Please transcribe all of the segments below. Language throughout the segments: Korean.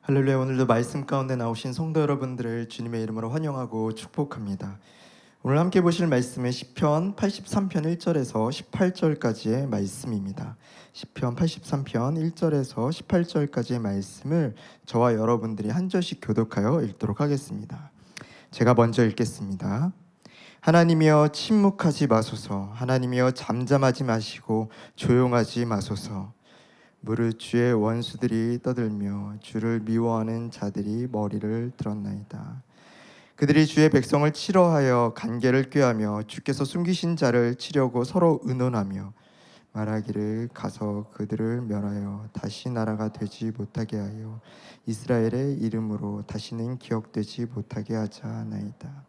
할렐루야. 오늘도 말씀 가운데 나오신 성도 여러분들을 주님의 이름으로 환영하고 축복합니다. 오늘 함께 보실 말씀은 시편 83편 1절에서 18절까지의 말씀입니다. 시편 83편 1절에서 18절까지의 말씀을 저와 여러분들이 한 절씩 교독하여 읽도록 하겠습니다. 제가 먼저 읽겠습니다. 하나님이여 침묵하지 마소서. 하나님이여 잠잠하지 마시고 조용하지 마소서. 무릇 주의 원수들이 떠들며 주를 미워하는 자들이 머리를 들었나이다. 그들이 주의 백성을 치러하여 간계를 꾀하며 주께서 숨기신 자를 치려고 서로 의논하며 말하기를 가서 그들을 멸하여 다시 나라가 되지 못하게 하여 이스라엘의 이름으로 다시는 기억되지 못하게 하자 하나이다.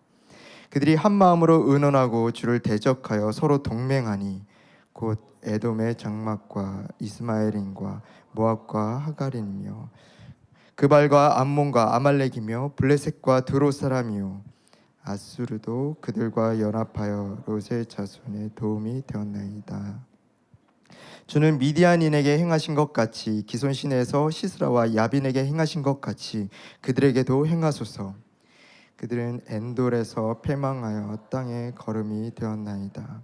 그들이 한 마음으로 의논하고 주를 대적하여 서로 동맹하니 곧 에돔의 장막과 이스마엘인과 모압과 하갈인이며 그발과 암몬과 아말렉이며 블레셋과 드로 사람이요 아수르도 그들과 연합하여 롯의 자손의 도움이 되었나이다. 주는 미디안인에게 행하신 것 같이 기손 시내에서 시스라와 야빈에게 행하신 것 같이 그들에게도 행하소서. 그들은 엔돌에서 패망하여 땅에 거름이 되었나이다.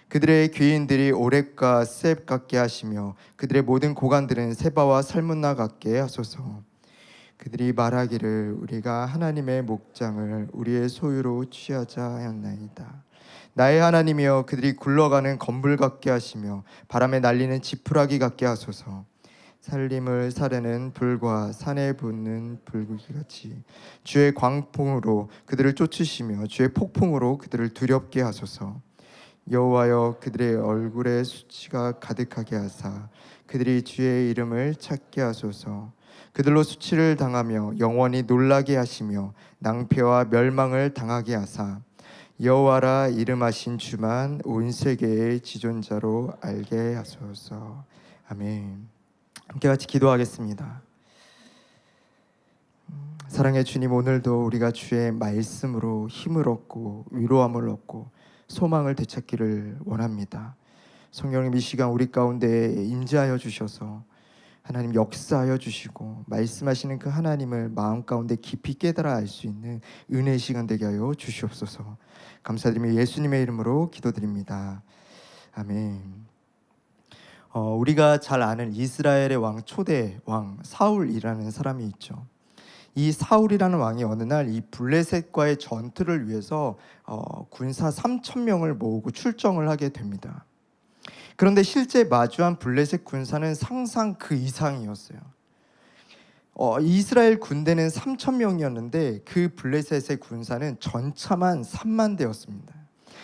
그들의 귀인들이 오렙과 셉 같게 하시며 그들의 모든 고관들은 세바와 살문나 같게 하소서. 그들이 말하기를 우리가 하나님의 목장을 우리의 소유로 취하자 하였나이다. 나의 하나님이여 그들이 굴러가는 건불 같게 하시며 바람에 날리는 지푸라기 같게 하소서. 살림을 사르는 불과 산에 붙는 불구기같이 주의 광풍으로 그들을 쫓으시며 주의 폭풍으로 그들을 두렵게 하소서. 여호와여 그들의 얼굴에 수치가 가득하게 하사 그들이 주의 이름을 찾게 하소서. 그들로 수치를 당하며 영원히 놀라게 하시며 낭패와 멸망을 당하게 하사 여호와라 이름하신 주만 온 세계의 지존자로 알게 하소서. 아멘. 함께 같이 기도하겠습니다. 사랑의 주님, 오늘도 우리가 주의 말씀으로 힘을 얻고 위로함을 얻고 소망을 되찾기를 원합니다. 성령님, 이 시간 우리 가운데 임재하여 주셔서 하나님 역사하여 주시고 말씀하시는 그 하나님을 마음 가운데 깊이 깨달아 알 수 있는 은혜의 시간 되게 하여 주시옵소서. 감사드리며 예수님의 이름으로 기도드립니다. 아멘. 우리가 잘 아는 이스라엘의 왕, 초대 왕 사울이라는 사람이 있죠. 이 사울이라는 왕이 어느 날 이 블레셋과의 전투를 위해서 군사 3,000명을 모으고 출정을 하게 됩니다. 그런데 실제 마주한 블레셋 군사는 상상 그 이상이었어요. 이스라엘 군대는 3,000명이었는데 그 블레셋의 군사는 전차만 3만 대였습니다.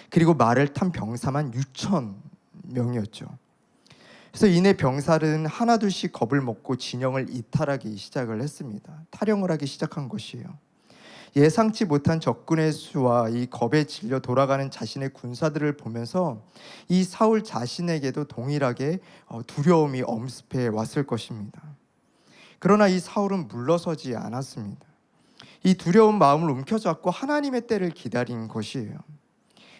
그리고 말을 탄 병사만 6,000명이었죠. 그래서 이내 병사들은 하나둘씩 겁을 먹고 진영을 이탈하기 시작을 했습니다. 탈영을 하기 시작한 것이에요. 예상치 못한 적군의 수와 이 겁에 질려 돌아가는 자신의 군사들을 보면서 이 사울 자신에게도 동일하게 두려움이 엄습해 왔을 것입니다. 그러나 이 사울은 물러서지 않았습니다. 이 두려운 마음을 움켜잡고 하나님의 때를 기다린 것이에요.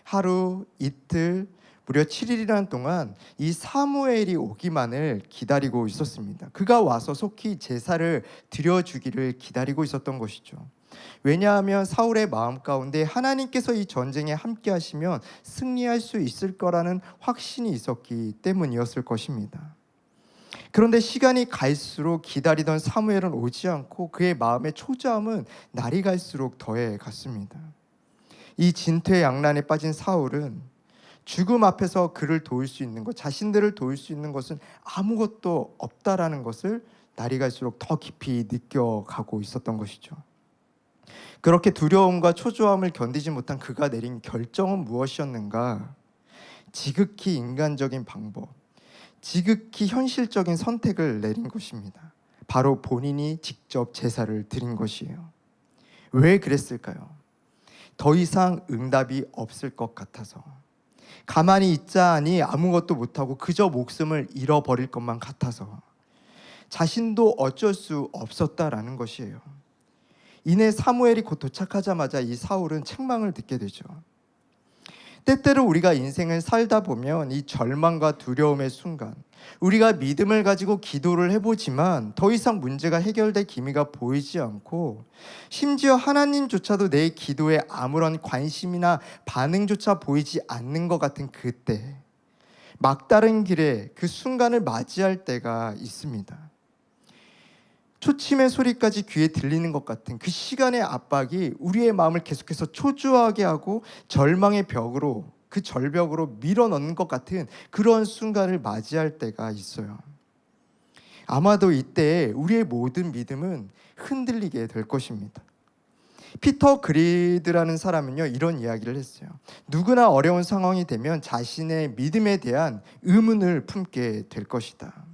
하루, 이틀, 무려 7일이라는 동안 이 사무엘이 오기만을 기다리고 있었습니다. 그가 와서 속히 제사를 드려주기를 기다리고 있었던 것이죠. 왜냐하면 사울의 마음 가운데 하나님께서 이 전쟁에 함께 하시면 승리할 수 있을 거라는 확신이 있었기 때문이었을 것입니다. 그런데 시간이 갈수록 기다리던 사무엘은 오지 않고 그의 마음의 초조함은 날이 갈수록 더해 갔습니다. 이 진퇴양난에 빠진 사울은 죽음 앞에서 그를 도울 수 있는 것, 자신들을 도울 수 있는 것은 아무것도 없다라는 것을 날이 갈수록 더 깊이 느껴가고 있었던 것이죠. 그렇게 두려움과 초조함을 견디지 못한 그가 내린 결정은 무엇이었는가? 지극히 인간적인 방법, 지극히 현실적인 선택을 내린 것입니다. 바로 본인이 직접 제사를 드린 것이에요. 왜 그랬을까요? 더 이상 응답이 없을 것 같아서, 가만히 있자 하니 아무것도 못하고 그저 목숨을 잃어버릴 것만 같아서, 자신도 어쩔 수 없었다라는 것이에요. 이내 사무엘이 곧 도착하자마자 이 사울은 책망을 듣게 되죠. 때때로 우리가 인생을 살다 보면 이 절망과 두려움의 순간, 우리가 믿음을 가지고 기도를 해보지만 더 이상 문제가 해결될 기미가 보이지 않고, 심지어 하나님조차도 내 기도에 아무런 관심이나 반응조차 보이지 않는 것 같은 그때, 막다른 길에 그 순간을 맞이할 때가 있습니다. 초침의 소리까지 귀에 들리는 것 같은 그 시간의 압박이 우리의 마음을 계속해서 초조하게 하고 절망의 벽으로, 그 절벽으로 밀어넣는 것 같은 그런 순간을 맞이할 때가 있어요. 아마도 이때 우리의 모든 믿음은 흔들리게 될 것입니다. 피터 그리드라는 사람은요, 이런 이야기를 했어요. 누구나 어려운 상황이 되면 자신의 믿음에 대한 의문을 품게 될 것이다.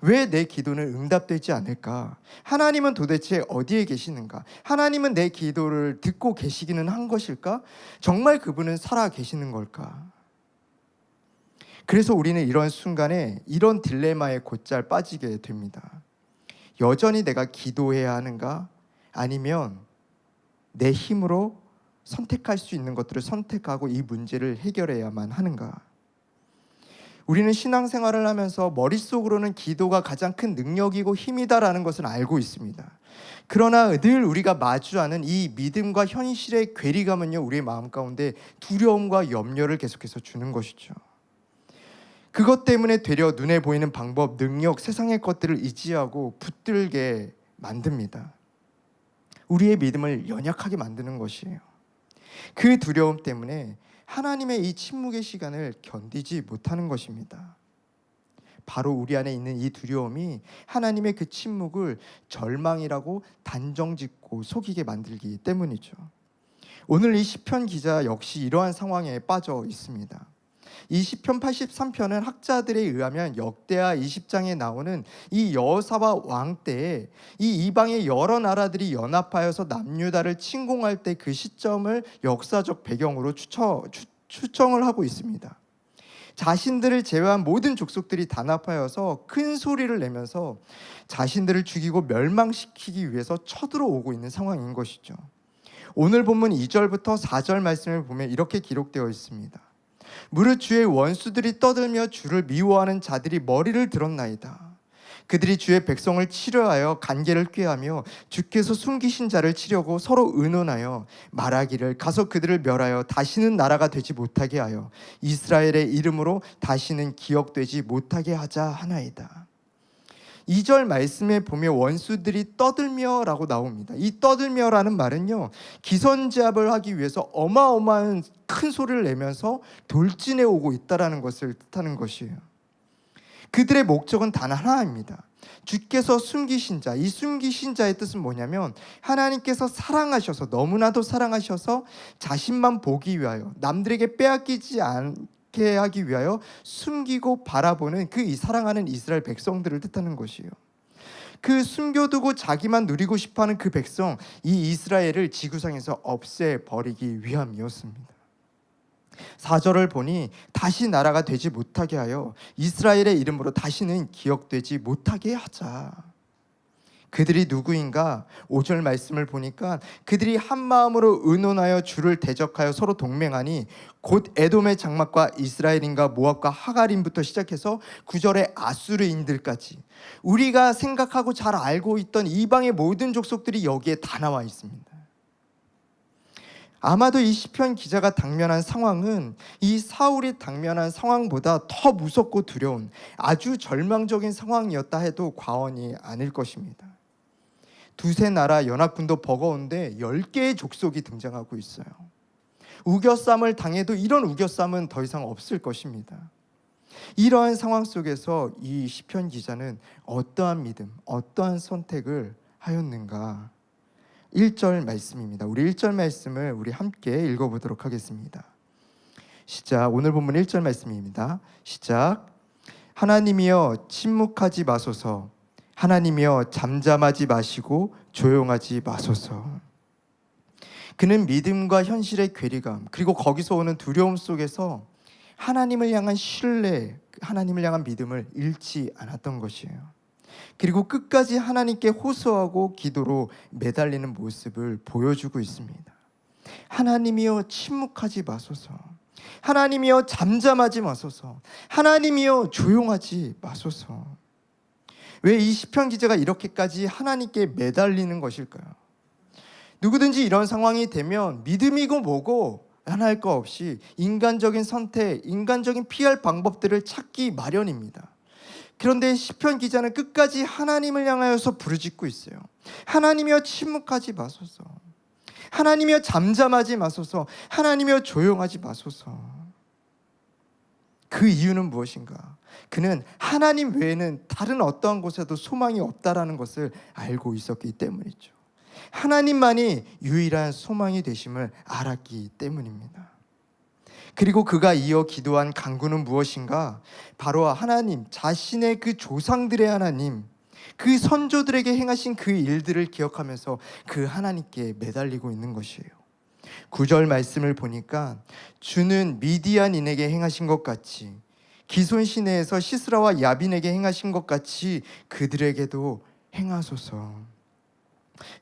왜 내 기도는 응답되지 않을까? 하나님은 도대체 어디에 계시는가? 하나님은 내 기도를 듣고 계시기는 한 것일까? 정말 그분은 살아 계시는 걸까? 그래서 우리는 이런 순간에 이런 딜레마에 곧잘 빠지게 됩니다. 여전히 내가 기도해야 하는가? 아니면 내 힘으로 선택할 수 있는 것들을 선택하고 이 문제를 해결해야만 하는가? 우리는 신앙생활을 하면서 머릿속으로는 기도가 가장 큰 능력이고 힘이다라는 것을 알고 있습니다. 그러나 늘 우리가 마주하는 이 믿음과 현실의 괴리감은요, 우리의 마음 가운데 두려움과 염려를 계속해서 주는 것이죠. 그것 때문에 되려 눈에 보이는 방법, 능력, 세상의 것들을 의지하고 붙들게 만듭니다. 우리의 믿음을 연약하게 만드는 것이에요. 그 두려움 때문에 하나님의 이 침묵의 시간을 견디지 못하는 것입니다. 바로 우리 안에 있는 이 두려움이 하나님의 그 침묵을 절망이라고 단정짓고 속이게 만들기 때문이죠. 오늘 이 시편 기자 역시 이러한 상황에 빠져 있습니다. 이 시편 83편은 학자들에 의하면 역대하 20장에 나오는 이 여호사밧 왕 때에 이 이방의 여러 나라들이 연합하여서 남유다를 침공할 때 그 시점을 역사적 배경으로 추정을 하고 있습니다. 자신들을 제외한 모든 족속들이 단합하여서 큰 소리를 내면서 자신들을 죽이고 멸망시키기 위해서 쳐들어오고 있는 상황인 것이죠. 오늘 본문 2절부터 4절 말씀을 보면 이렇게 기록되어 있습니다. 무릇 주의 원수들이 떠들며 주를 미워하는 자들이 머리를 들었나이다. 그들이 주의 백성을 치려하여 간계를 꾀하며 주께서 숨기신 자를 치려고 서로 의논하여 말하기를 가서 그들을 멸하여 다시는 나라가 되지 못하게 하여 이스라엘의 이름으로 다시는 기억되지 못하게 하자 하나이다. 2절 말씀에 보면 원수들이 떠들며라고 나옵니다. 이 떠들며라는 말은요, 기선제압을 하기 위해서 어마어마한 큰 소리를 내면서 돌진해 오고 있다는 것을 뜻하는 것이에요. 그들의 목적은 단 하나입니다. 주께서 숨기신 자, 이 숨기신 자의 뜻은 뭐냐면 하나님께서 사랑하셔서, 너무나도 사랑하셔서 자신만 보기 위하여, 남들에게 빼앗기지 않게 하기 위하여 숨기고 바라보는 그 이 사랑하는 이스라엘 백성들을 뜻하는 것이에요. 그 숨겨두고 자기만 누리고 싶어하는 그 백성, 이 이스라엘을 지구상에서 없애버리기 위함이었습니다. 4절을 보니 다시 나라가 되지 못하게 하여 이스라엘의 이름으로 다시는 기억되지 못하게 하자. 그들이 누구인가? 5절 말씀을 보니까 그들이 한 마음으로 의논하여 주를 대적하여 서로 동맹하니 곧 에돔의 장막과 이스라엘인과 모압과 하갈인부터 시작해서 9절의 아수르인들까지, 우리가 생각하고 잘 알고 있던 이방의 모든 족속들이 여기에 다 나와 있습니다. 아마도 이 시편 기자가 당면한 상황은 이 사울이 당면한 상황보다 더 무섭고 두려운 아주 절망적인 상황이었다 해도 과언이 아닐 것입니다. 두세 나라 연합군도 버거운데 10개의 족속이 등장하고 있어요. 우겨쌈을 당해도 이런 우겨쌈은 더 이상 없을 것입니다. 이러한 상황 속에서 이 시편 기자는 어떠한 믿음, 어떠한 선택을 하였는가? 1절 말씀입니다. 우리 1절 말씀을 우리 함께 읽어보도록 하겠습니다. 시작. 오늘 본문 1절 말씀입니다. 시작. 하나님이여 침묵하지 마소서. 하나님이여 잠잠하지 마시고 조용하지 마소서. 그는 믿음과 현실의 괴리감, 그리고 거기서 오는 두려움 속에서 하나님을 향한 신뢰, 하나님을 향한 믿음을 잃지 않았던 것이에요. 그리고 끝까지 하나님께 호소하고 기도로 매달리는 모습을 보여주고 있습니다. 하나님이여 침묵하지 마소서. 하나님이여 잠잠하지 마소서. 하나님이여 조용하지 마소서. 왜 이 시편 기자가 이렇게까지 하나님께 매달리는 것일까요? 누구든지 이런 상황이 되면 믿음이고 뭐고 하나 할 거 없이 인간적인 선택, 인간적인 피할 방법들을 찾기 마련입니다. 그런데 시편 기자는 끝까지 하나님을 향하여서 부르짖고 있어요. 하나님이여 침묵하지 마소서. 하나님이여 잠잠하지 마소서. 하나님이여 조용하지 마소서. 그 이유는 무엇인가? 그는 하나님 외에는 다른 어떠한 곳에도 소망이 없다라는 것을 알고 있었기 때문이죠. 하나님만이 유일한 소망이 되심을 알았기 때문입니다. 그리고 그가 이어 기도한 간구는 무엇인가? 바로 하나님, 자신의 그 조상들의 하나님, 그 선조들에게 행하신 그 일들을 기억하면서 그 하나님께 매달리고 있는 것이에요. 9절 말씀을 보니까 주는 미디안인에게 행하신 것 같이, 기손 시내에서 시스라와 야빈에게 행하신 것 같이 그들에게도 행하소서.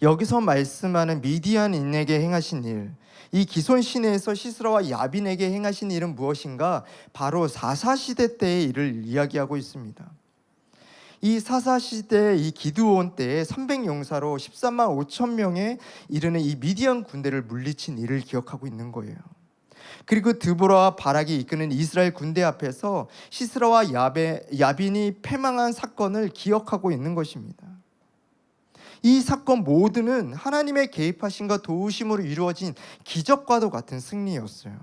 여기서 말씀하는 미디안인에게 행하신 일, 이 기손 시내에서 시스라와 야빈에게 행하신 일은 무엇인가? 바로 사사시대 때의 일을 이야기하고 있습니다. 이 사사시대 이 기드온 때에 300용사로 13만 5천 명에 이르는 이 미디안 군대를 물리친 일을 기억하고 있는 거예요. 그리고 드보라와 바락이 이끄는 이스라엘 군대 앞에서 시스라와 야빈이 패망한 사건을 기억하고 있는 것입니다. 이 사건 모두는 하나님의 개입하심과 도우심으로 이루어진 기적과도 같은 승리였어요.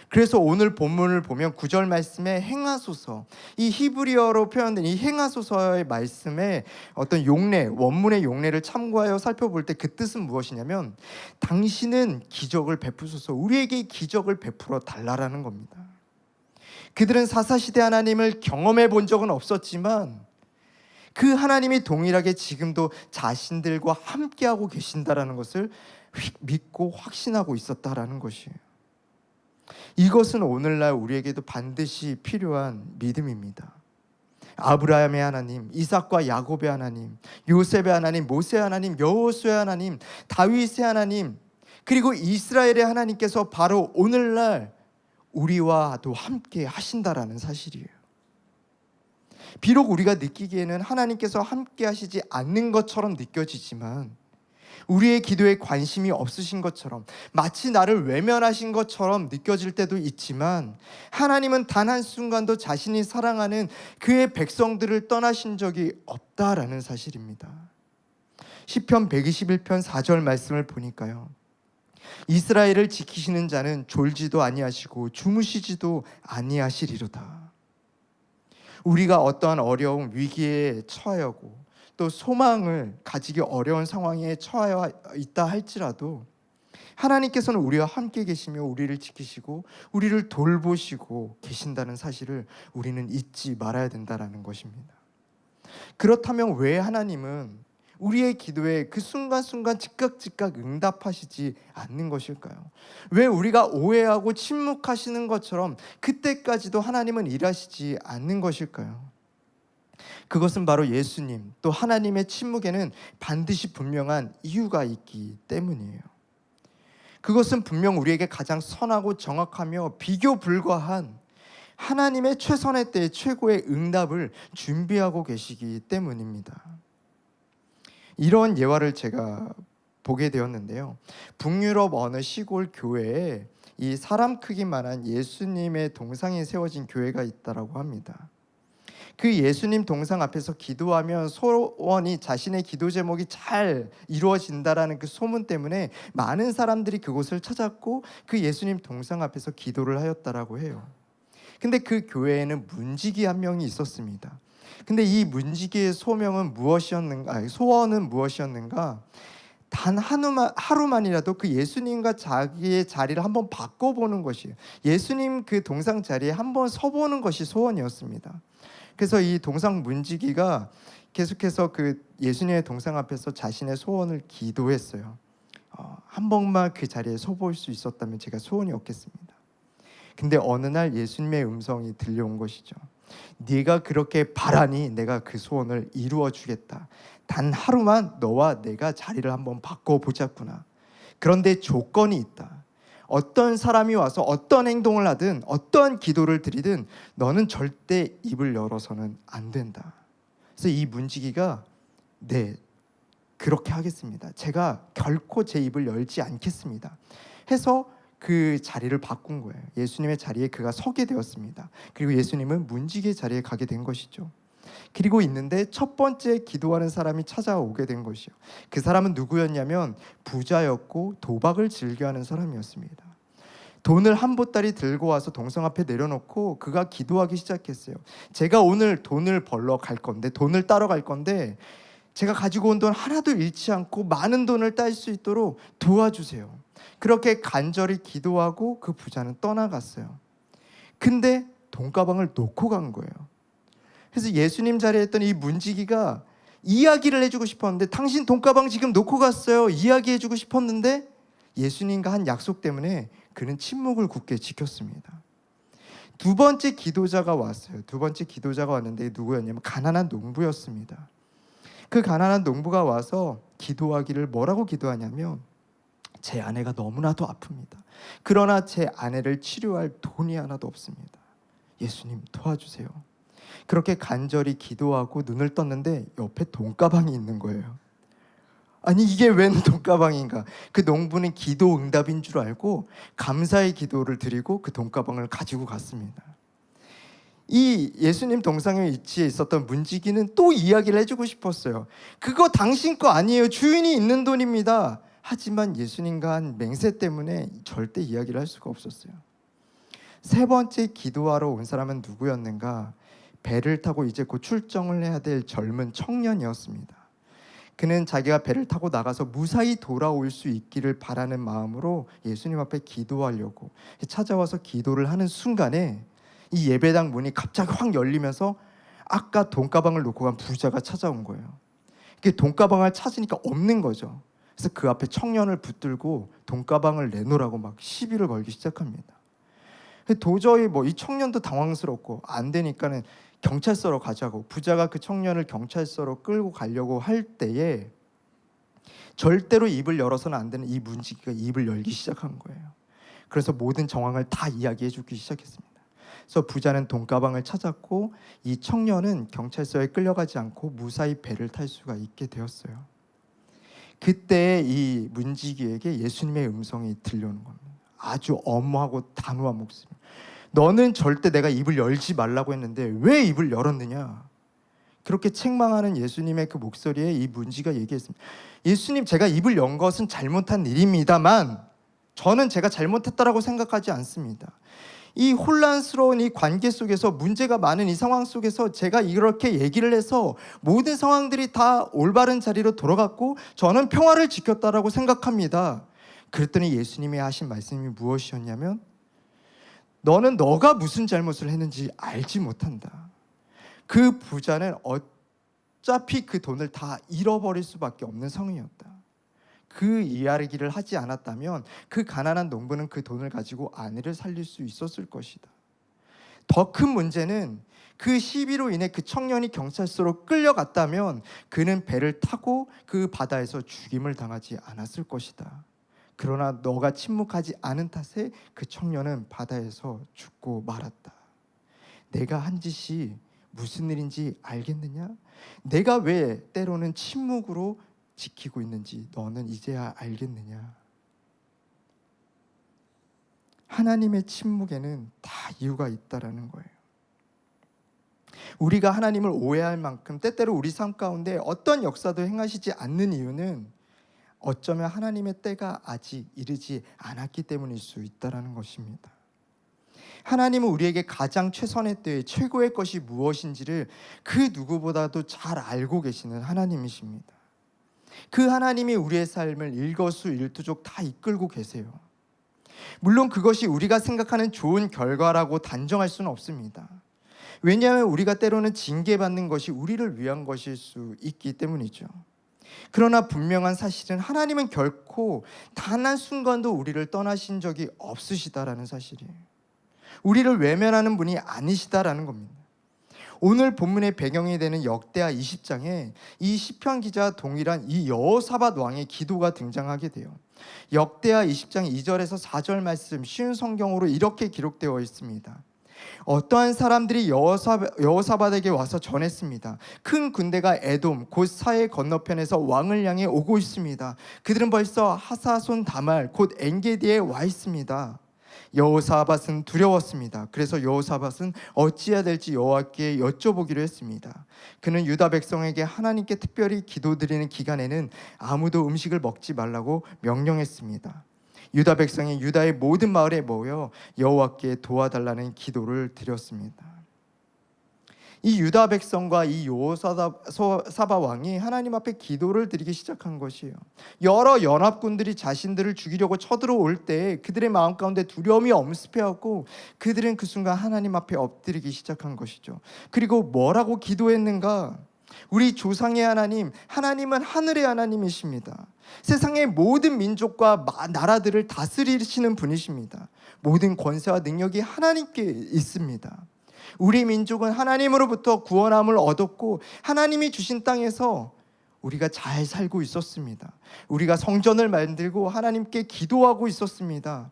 그래서 오늘 본문을 보면 9절 말씀에 행하소서, 이 히브리어로 표현된 이 행하소서의 말씀에 어떤 용례, 원문의 용례를 참고하여 살펴볼 때 그 뜻은 무엇이냐면 당신은 기적을 베푸소서, 우리에게 기적을 베풀어 달라라는 겁니다. 그들은 사사시대 하나님을 경험해 본 적은 없었지만 그 하나님이 동일하게 지금도 자신들과 함께하고 계신다라는 것을 믿고 확신하고 있었다라는 것이에요. 이것은 오늘날 우리에게도 반드시 필요한 믿음입니다. 아브라함의 하나님, 이삭과 야곱의 하나님, 요셉의 하나님, 모세의 하나님, 여호수아의 하나님, 다윗의 하나님, 그리고 이스라엘의 하나님께서 바로 오늘날 우리와도 함께 하신다라는 사실이에요. 비록 우리가 느끼기에는 하나님께서 함께 하시지 않는 것처럼 느껴지지만, 우리의 기도에 관심이 없으신 것처럼, 마치 나를 외면하신 것처럼 느껴질 때도 있지만, 하나님은 단 한순간도 자신이 사랑하는 그의 백성들을 떠나신 적이 없다라는 사실입니다. 시편 121편 4절 말씀을 보니까요, 이스라엘을 지키시는 자는 졸지도 아니하시고 주무시지도 아니하시리로다. 우리가 어떠한 어려움, 위기에 처하고 또 소망을 가지기 어려운 상황에 처해 있다 할지라도 하나님께서는 우리와 함께 계시며 우리를 지키시고 우리를 돌보시고 계신다는 사실을 우리는 잊지 말아야 된다는 것입니다. 그렇다면 왜 하나님은 우리의 기도에 그 순간순간 즉각 응답하시지 않는 것일까요? 왜 우리가 오해하고 침묵하시는 것처럼 그때까지도 하나님은 일하시지 않는 것일까요? 그것은 바로 예수님, 또 하나님의 침묵에는 반드시 분명한 이유가 있기 때문이에요. 그것은 분명 우리에게 가장 선하고 정확하며 비교 불가한 하나님의 최선의 때에 최고의 응답을 준비하고 계시기 때문입니다. 이런 예화를 제가 보게 되었는데요, 북유럽 어느 시골 교회에 이 사람 크기만한 예수님의 동상이 세워진 교회가 있다라고 합니다. 그 예수님 동상 앞에서 기도하면 소원이, 자신의 기도 제목이 잘 이루어진다라는 그 소문 때문에 많은 사람들이 그곳을 찾았고 그 예수님 동상 앞에서 기도를 하였다라고 해요. 근데 그 교회에는 문지기 한 명이 있었습니다. 근데 이 문지기의 소원은 무엇이었는가? 단 하루만이라도 그 예수님과 자기의 자리를 한번 바꿔보는 것이에요. 예수님 그 동상 자리에 한번 서보는 것이 소원이었습니다. 그래서 이 동상 문지기가 계속해서 그 예수님의 동상 앞에서 자신의 소원을 기도했어요. 한 번만 그 자리에 서볼 수 있었다면 제가 소원이 없겠습니다. 근데 어느 날 예수님의 음성이 들려온 것이죠. 네가 그렇게 바라니 내가 그 소원을 이루어 주겠다. 단 하루만 너와 내가 자리를 한번 바꿔보자꾸나. 그런데 조건이 있다. 어떤 사람이 와서 어떤 행동을 하든 어떤 기도를 드리든 너는 절대 입을 열어서는 안 된다. 그래서 이 문지기가 네, 그렇게 하겠습니다. 제가 결코 제 입을 열지 않겠습니다. 해서 그 자리를 바꾼 거예요. 예수님의 자리에 그가 서게 되었습니다. 그리고 예수님은 문지기의 자리에 가게 된 것이죠. 그리고 있는데 첫 번째 기도하는 사람이 찾아오게 된 것이요. 그 사람은 누구였냐면 부자였고 도박을 즐겨하는 사람이었습니다. 돈을 한 보따리 들고 와서 동성 앞에 내려놓고 그가 기도하기 시작했어요. 제가 오늘 돈을 벌러 갈 건데, 돈을 따러 갈 건데 제가 가지고 온 돈 하나도 잃지 않고 많은 돈을 딸 수 있도록 도와주세요. 그렇게 간절히 기도하고 그 부자는 떠나갔어요. 근데 돈가방을 놓고 간 거예요. 그래서 예수님 자리에 있던 이 문지기가 이야기를 해주고 싶었는데, 당신 돈가방 지금 놓고 갔어요. 이야기해주고 싶었는데 예수님과 한 약속 때문에 그는 침묵을 굳게 지켰습니다. 두 번째 기도자가 왔어요. 두 번째 기도자가 왔는데 누구였냐면 가난한 농부였습니다. 그 가난한 농부가 와서 기도하기를 뭐라고 기도하냐면, 제 아내가 너무나도 아픕니다. 그러나 제 아내를 치료할 돈이 하나도 없습니다. 예수님 도와주세요. 그렇게 간절히 기도하고 눈을 떴는데 옆에 돈가방이 있는 거예요. 아니 이게 웬 돈가방인가? 그 농부는 기도 응답인 줄 알고 감사의 기도를 드리고 그 돈가방을 가지고 갔습니다. 이 예수님 동상의 위치에 있었던 문지기는 또 이야기를 해주고 싶었어요. 그거 당신 거 아니에요. 주인이 있는 돈입니다. 하지만 예수님과 한 맹세 때문에 절대 이야기를 할 수가 없었어요. 세 번째 기도하러 온 사람은 누구였는가? 배를 타고 이제 곧 출정을 해야 될 젊은 청년이었습니다. 그는 자기가 배를 타고 나가서 무사히 돌아올 수 있기를 바라는 마음으로 예수님 앞에 기도하려고 찾아와서 기도를 하는 순간에 이 예배당 문이 갑자기 확 열리면서 아까 돈가방을 놓고 간 부자가 찾아온 거예요. 이게 돈가방을 찾으니까 없는 거죠. 그래서 그 앞에 청년을 붙들고 돈가방을 내놓으라고 막 시비를 걸기 시작합니다. 도저히 이 청년도 당황스럽고 안 되니까는 경찰서로 가자고, 부자가 그 청년을 경찰서로 끌고 가려고 할 때에 절대로 입을 열어서는 안 되는 이 문지기가 입을 열기 시작한 거예요. 그래서 모든 정황을 다 이야기해 주기 시작했습니다. 그래서 부자는 돈가방을 찾았고 이 청년은 경찰서에 끌려가지 않고 무사히 배를 탈 수가 있게 되었어요. 그때 이 문지기에게 예수님의 음성이 들려오는 겁니다. 아주 엄하고 단호한 목소리. 너는 절대 내가 입을 열지 말라고 했는데 왜 입을 열었느냐? 그렇게 책망하는 예수님의 그 목소리에 이 문지가 얘기했습니다. 예수님, 제가 입을 연 것은 잘못한 일입니다만 저는 제가 잘못했다라고 생각하지 않습니다. 이 혼란스러운 이 관계 속에서, 문제가 많은 이 상황 속에서 제가 이렇게 얘기를 해서 모든 상황들이 다 올바른 자리로 돌아갔고 저는 평화를 지켰다라고 생각합니다. 그랬더니 예수님이 하신 말씀이 무엇이었냐면, 너는 너가 무슨 잘못을 했는지 알지 못한다. 그 부자는 어차피 그 돈을 다 잃어버릴 수밖에 없는 상황이었다. 그 이야기를 하지 않았다면 그 가난한 농부는 그 돈을 가지고 아내를 살릴 수 있었을 것이다. 더 큰 문제는 그 시비로 인해 그 청년이 경찰서로 끌려갔다면 그는 배를 타고 그 바다에서 죽임을 당하지 않았을 것이다. 그러나 너가 침묵하지 않은 탓에 그 청년은 바다에서 죽고 말았다. 내가 한 짓이 무슨 일인지 알겠느냐? 내가 왜 때로는 침묵으로 지키고 있는지 너는 이제야 알겠느냐? 하나님의 침묵에는 다 이유가 있다라는 거예요. 우리가 하나님을 오해할 만큼 때때로 우리 삶 가운데 어떤 역사도 행하시지 않는 이유는 어쩌면 하나님의 때가 아직 이르지 않았기 때문일 수 있다는 것입니다. 하나님은 우리에게 가장 최선의 때에 최고의 것이 무엇인지를 그 누구보다도 잘 알고 계시는 하나님이십니다. 그 하나님이 우리의 삶을 일거수일투족 다 이끌고 계세요. 물론 그것이 우리가 생각하는 좋은 결과라고 단정할 수는 없습니다. 왜냐하면 우리가 때로는 징계받는 것이 우리를 위한 것일 수 있기 때문이죠. 그러나 분명한 사실은 하나님은 결코 단 한순간도 우리를 떠나신 적이 없으시다라는 사실이에요. 우리를 외면하는 분이 아니시다라는 겁니다. 오늘 본문의 배경이 되는 역대하 20장에 이 시편 기자와 동일한 이 여호사밧 왕의 기도가 등장하게 돼요. 역대하 20장 2절에서 4절 말씀 쉬운 성경으로 이렇게 기록되어 있습니다. 어떠한 사람들이 여호사밧에게 와서 전했습니다. 큰 군대가 에돔 곧 사해 건너편에서 왕을 향해 오고 있습니다. 그들은 벌써 하사손 다말 곧 엔게디에 와 있습니다. 여호사밧은 두려웠습니다. 그래서 여호사밧은 어찌해야 될지 여호와께 여쭤보기로 했습니다. 그는 유다 백성에게 하나님께 특별히 기도드리는 기간에는 아무도 음식을 먹지 말라고 명령했습니다. 유다 백성이 유다의 모든 마을에 모여 여호와께 도와달라는 기도를 드렸습니다. 이 유다 백성과 이 여호사밧 왕이 하나님 앞에 기도를 드리기 시작한 것이에요. 여러 연합군들이 자신들을 죽이려고 쳐들어올 때 그들의 마음 가운데 두려움이 엄습해왔고 그들은 그 순간 하나님 앞에 엎드리기 시작한 것이죠. 그리고 뭐라고 기도했는가? 우리 조상의 하나님, 하나님은 하늘의 하나님이십니다. 세상의 모든 민족과 나라들을 다스리시는 분이십니다. 모든 권세와 능력이 하나님께 있습니다. 우리 민족은 하나님으로부터 구원함을 얻었고 하나님이 주신 땅에서 우리가 잘 살고 있었습니다. 우리가 성전을 만들고 하나님께 기도하고 있었습니다.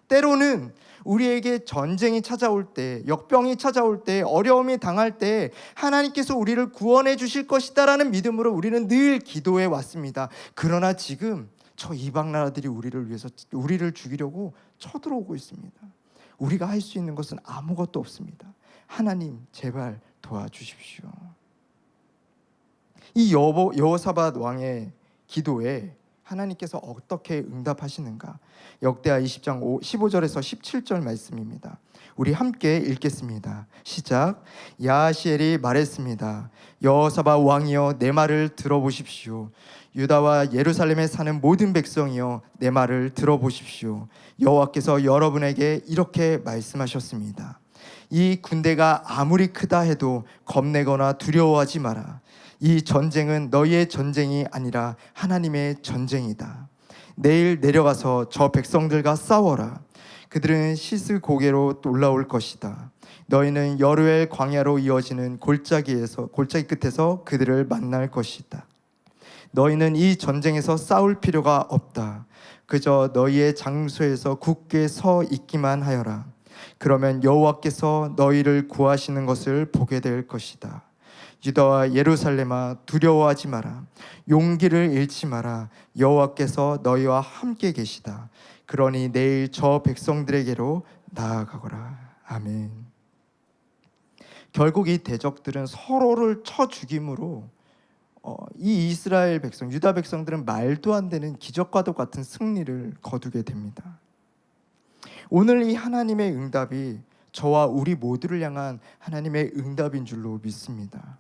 때로는 우리에게 전쟁이 찾아올 때, 역병이 찾아올 때, 어려움이 당할 때 하나님께서 우리를 구원해 주실 것이다라는 믿음으로 우리는 늘 기도해 왔습니다. 그러나 지금 저 이방 나라들이 우리를 죽이려고 쳐들어오고 있습니다. 우리가 할 수 있는 것은 아무것도 없습니다. 하나님 제발 도와주십시오. 이 여호사밧 왕의 기도에 하나님께서 어떻게 응답하시는가? 역대하 20장 15절에서 17절 말씀입니다. 우리 함께 읽겠습니다. 시작. 야하시엘이 말했습니다. 여호사밧 왕이여 내 말을 들어보십시오. 유다와 예루살렘에 사는 모든 백성이여 내 말을 들어보십시오. 여호와께서 여러분에게 이렇게 말씀하셨습니다. 이 군대가 아무리 크다 해도 겁내거나 두려워하지 마라. 이 전쟁은 너희의 전쟁이 아니라 하나님의 전쟁이다. 내일 내려가서 저 백성들과 싸워라. 그들은 시스 고개로 올라올 것이다. 너희는 여루엘 광야로 이어지는 골짜기 끝에서 그들을 만날 것이다. 너희는 이 전쟁에서 싸울 필요가 없다. 그저 너희의 장소에서 굳게 서 있기만 하여라. 그러면 여호와께서 너희를 구하시는 것을 보게 될 것이다. 유다와 예루살렘아 두려워하지 마라. 용기를 잃지 마라. 여호와께서 너희와 함께 계시다. 그러니 내일 저 백성들에게로 나아가거라. 아멘. 결국 이 대적들은 서로를 쳐 죽임으로 이 이스라엘 백성, 유다 백성들은 말도 안 되는 기적과도 같은 승리를 거두게 됩니다. 오늘 이 하나님의 응답이 저와 우리 모두를 향한 하나님의 응답인 줄로 믿습니다.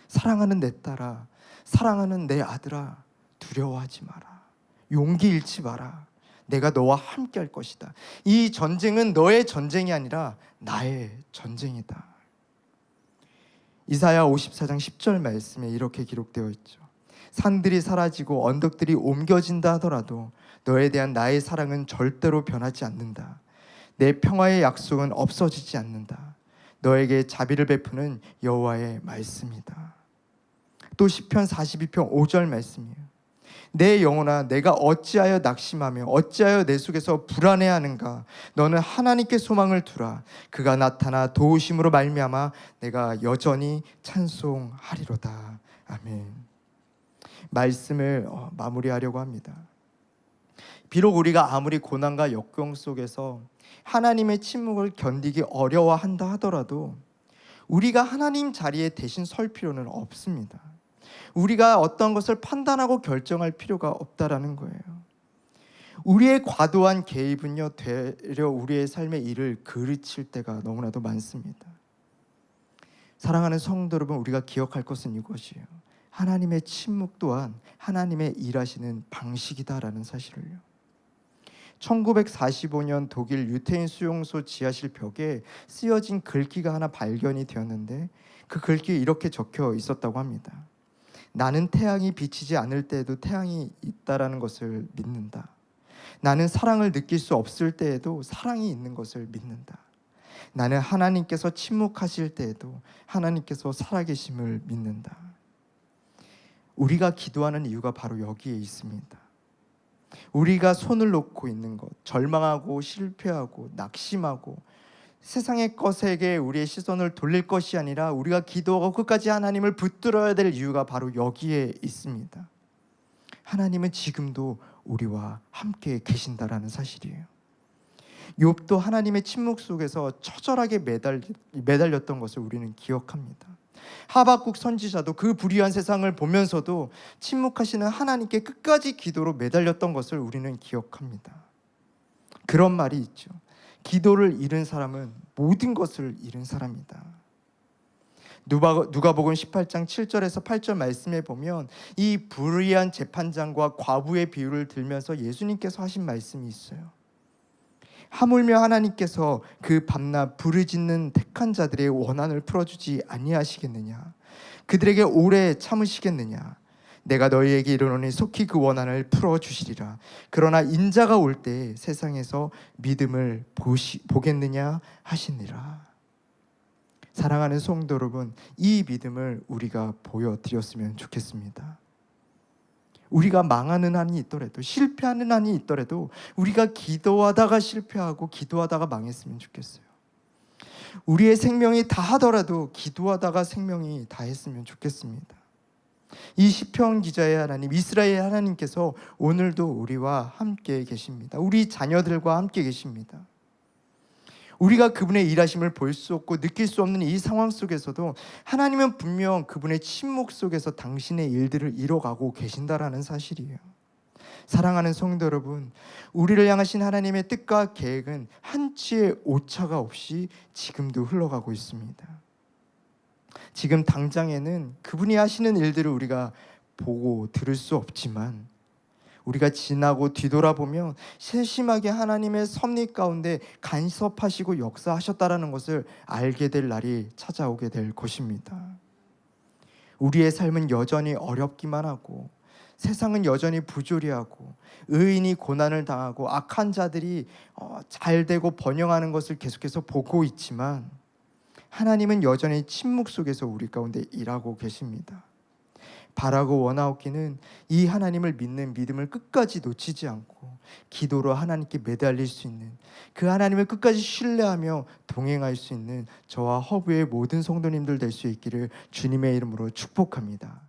사랑하는 내 딸아, 사랑하는 내 아들아, 두려워하지 마라. 용기 잃지 마라. 내가 너와 함께 할 것이다. 이 전쟁은 너의 전쟁이 아니라 나의 전쟁이다. 이사야 54장 10절 말씀에 이렇게 기록되어 있죠. 산들이 사라지고 언덕들이 옮겨진다 하더라도 너에 대한 나의 사랑은 절대로 변하지 않는다. 내 평화의 약속은 없어지지 않는다. 너에게 자비를 베푸는 여호와의 말씀이다. 또 시편 42편 5절 말씀이에요. 내 영혼아 내가 어찌하여 낙심하며 어찌하여 내 속에서 불안해하는가? 너는 하나님께 소망을 두라. 그가 나타나 도우심으로 말미암아 내가 여전히 찬송하리로다. 아멘. 말씀을 마무리하려고 합니다. 비록 우리가 아무리 고난과 역경 속에서 하나님의 침묵을 견디기 어려워한다 하더라도 우리가 하나님 자리에 대신 설 필요는 없습니다. 우리가 어떤 것을 판단하고 결정할 필요가 없다라는 거예요. 우리의 과도한 개입은요 되려 우리의 삶의 일을 그르칠 때가 너무나도 많습니다. 사랑하는 성도 여러분, 우리가 기억할 것은 이것이에요. 하나님의 침묵 또한 하나님의 일하시는 방식이다라는 사실을요. 1945년 독일 유태인 수용소 지하실 벽에 쓰여진 글귀가 하나 발견이 되었는데 그 글귀에 이렇게 적혀 있었다고 합니다. 나는 태양이 비치지 않을 때에도 태양이 있다라는 것을 믿는다. 나는 사랑을 느낄 수 없을 때에도 사랑이 있는 것을 믿는다. 나는 하나님께서 침묵하실 때에도 하나님께서 살아계심을 믿는다. 우리가 기도하는 이유가 바로 여기에 있습니다. 우리가 손을 놓고 있는 것, 절망하고 실패하고 낙심하고 세상의 것에게 우리의 시선을 돌릴 것이 아니라 우리가 기도하고 끝까지 하나님을 붙들어야 될 이유가 바로 여기에 있습니다. 하나님은 지금도 우리와 함께 계신다라는 사실이에요. 욥도 하나님의 침묵 속에서 처절하게 매달렸던 것을 우리는 기억합니다. 하박국 선지자도 그 불의한 세상을 보면서도 침묵하시는 하나님께 끝까지 기도로 매달렸던 것을 우리는 기억합니다. 그런 말이 있죠. 기도를 잃은 사람은 모든 것을 잃은 사람이다. 누가복음 18장 7절에서 8절 말씀에 보면 이 불의한 재판장과 과부의 비유를 들면서 예수님께서 하신 말씀이 있어요. 하물며 하나님께서 그 밤낮 부르짖는 택한 자들의 원한을 풀어주지 아니하시겠느냐? 그들에게 오래 참으시겠느냐? 내가 너희에게 이르노니 속히 그 원한을 풀어주시리라. 그러나 인자가 올 때 세상에서 믿음을 보겠느냐 하시니라. 사랑하는 성도 여러분, 이 믿음을 우리가 보여드렸으면 좋겠습니다. 우리가 망하는 한이 있더라도, 실패하는 한이 있더라도 우리가 기도하다가 실패하고 기도하다가 망했으면 좋겠어요. 우리의 생명이 다하더라도 기도하다가 생명이 다했으면 좋겠습니다. 이 시편 기자의 하나님, 이스라엘 하나님께서 오늘도 우리와 함께 계십니다. 우리 자녀들과 함께 계십니다. 우리가 그분의 일하심을 볼 수 없고 느낄 수 없는 이 상황 속에서도 하나님은 분명 그분의 침묵 속에서 당신의 일들을 이뤄가고 계신다라는 사실이에요. 사랑하는 성도 여러분, 우리를 향하신 하나님의 뜻과 계획은 한치의 오차가 없이 지금도 흘러가고 있습니다. 지금 당장에는 그분이 하시는 일들을 우리가 보고 들을 수 없지만 우리가 지나고 뒤돌아보면 세심하게 하나님의 섭리 가운데 간섭하시고 역사하셨다라는 것을 알게 될 날이 찾아오게 될 것입니다. 우리의 삶은 여전히 어렵기만 하고 세상은 여전히 부조리하고 의인이 고난을 당하고 악한 자들이 잘 되고 번영하는 것을 계속해서 보고 있지만 하나님은 여전히 침묵 속에서 우리 가운데 일하고 계십니다. 바라고 원하옵기는 이 하나님을 믿는 믿음을 끝까지 놓치지 않고 기도로 하나님께 매달릴 수 있는, 그 하나님을 끝까지 신뢰하며 동행할 수 있는 저와 허브의 모든 성도님들 될 수 있기를 주님의 이름으로 축복합니다.